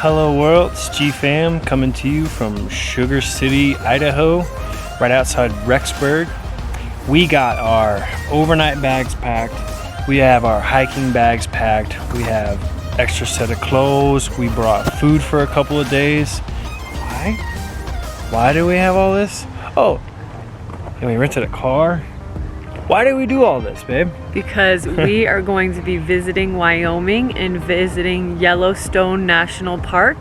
Hello world, it's G-Fam coming to you from Sugar City, Idaho, right outside Rexburg. We got our overnight bags packed, we have our hiking bags packed, we have extra set of clothes, we brought food for a couple of days. Why? Why do we have all this? Oh, and we rented a car. Why did we do all this, babe? Because we are going to be visiting Wyoming and visiting Yellowstone National Park,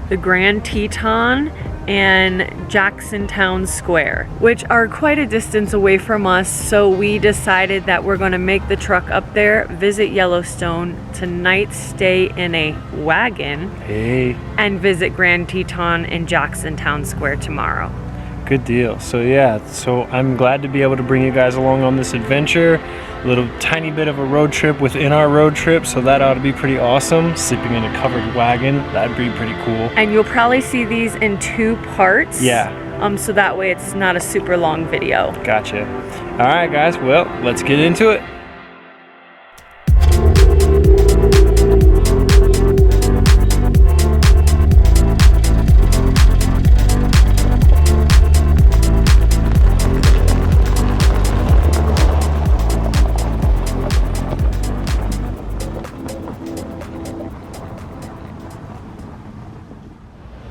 the Grand Teton, and Jackson Town Square, which are quite a distance away from us. So we decided that we're going to make the truck up there, visit Yellowstone, tonight stay in a wagon, and visit Grand Teton and Jackson Town Square tomorrow. Good deal. So yeah, so I'm glad to be able to bring you guys along on this adventure. A little tiny bit of a road trip within our road trip, so that ought to be pretty awesome. Sleeping in a covered wagon, that'd be pretty cool. And you'll probably see these in 2 parts. Yeah. So that way it's not a super long video. Gotcha. All right, guys. Well, let's get into it.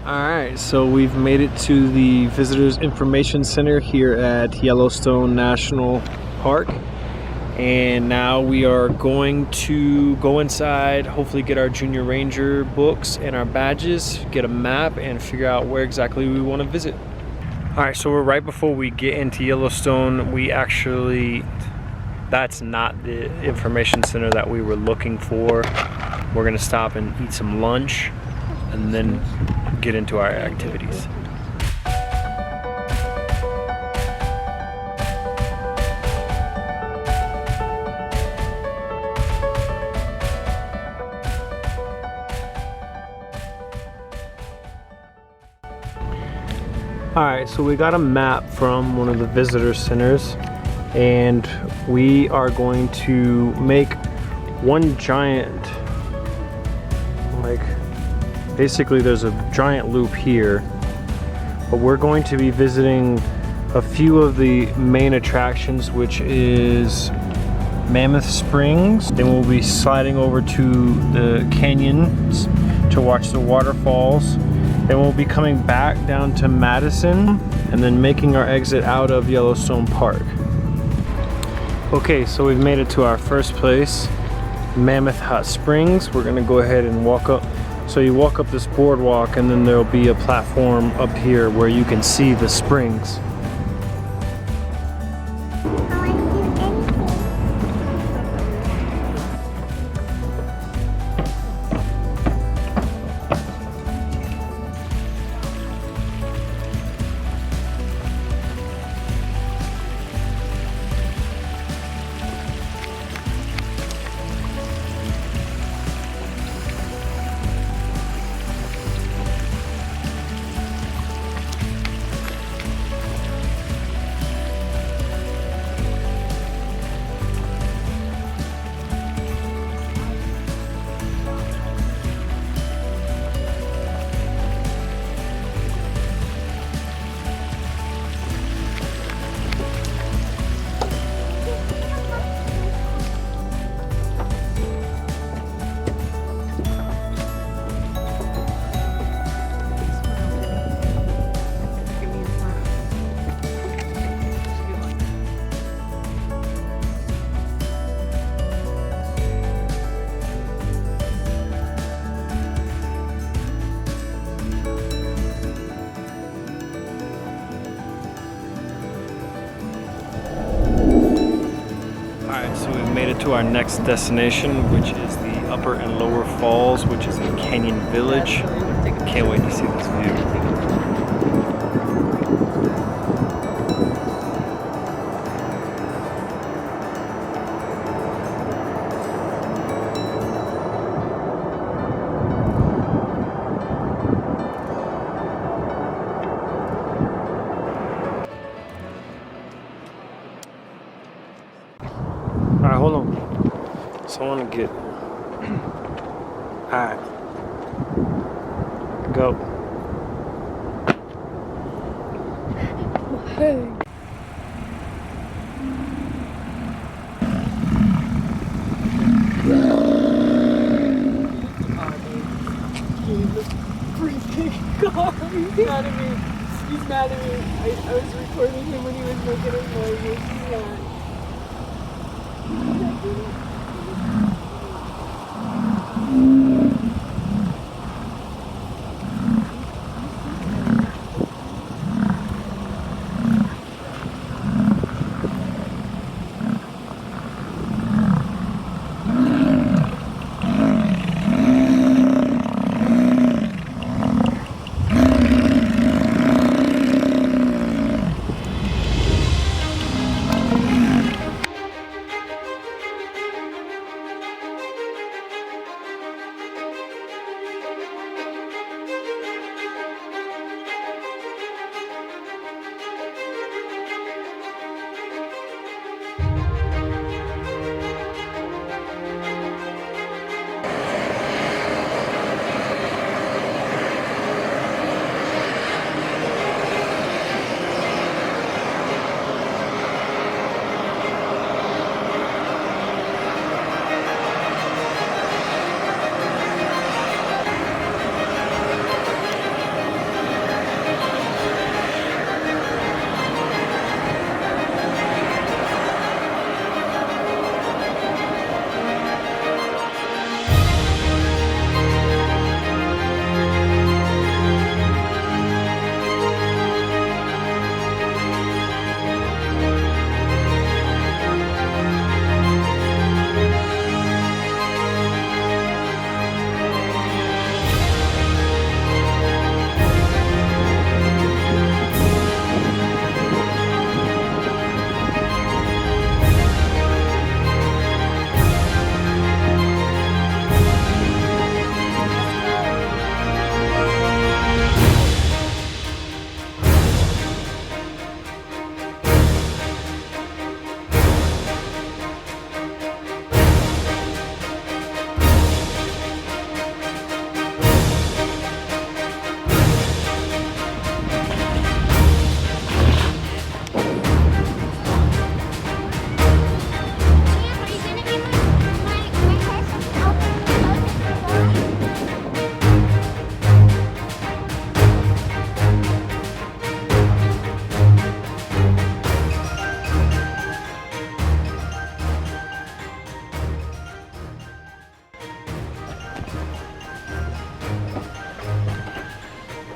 Alright, so we've made it to the Visitors Information Center here at Yellowstone National Park, and now we are going to go inside, hopefully get our Junior Ranger books and our badges, get a map, and figure out where exactly we want to visit. Alright, so we're right before we get into Yellowstone. That's not the information center that we were looking for. We're going to stop and eat some lunch and then get into our activities. Alright, so we got a map from one of the visitor centers, and we are going to make one giant, basically there's a giant loop here, but we're going to be visiting a few of the main attractions, which is Mammoth Springs. Then we'll be sliding over to the canyons to watch the waterfalls. Then we'll be coming back down to Madison and then making our exit out of Yellowstone Park. Okay, so we've made it to our first place, Mammoth Hot Springs. We're gonna go ahead and walk up. So you walk up this boardwalk, and then there'll be a platform up here where you can see the springs. To our next destination, which is the Upper and Lower Falls, which is in Canyon Village. Can't wait to see this view. Alright, hold on. So I want to get... Alright. Go. Hey. He's mad at me. He's mad at me. I was recording him when he was making his noises. He's mad.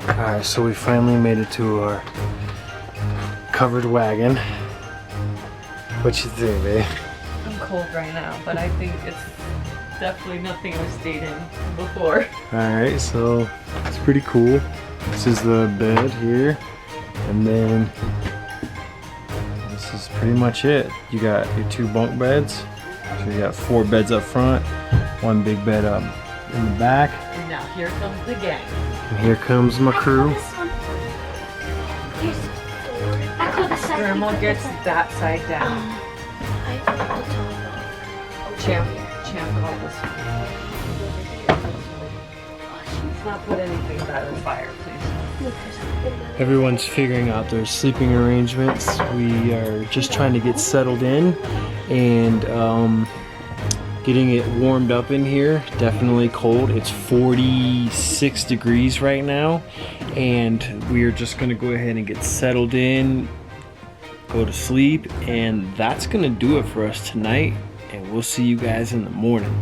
Alright, so we finally made it to our covered wagon. What you think, babe? I'm cold right now, but I think it's definitely nothing I've stayed in before. Alright, so it's pretty cool. This is the bed here, and then this is pretty much it. You got your 2 bunk beds. So you got 4 beds up front, 1 big bed up in the back. And now here comes the gang. And here comes my crew. Grandma gets that side down. Champ called this one. Let's not put anything by the fire, please. Everyone's figuring out their sleeping arrangements. We are just trying to get settled in and getting it warmed up in here. Definitely cold. It's 46 degrees right now, and we are just gonna go ahead and get settled in, go to sleep, and that's gonna do it for us tonight, and we'll see you guys in the morning.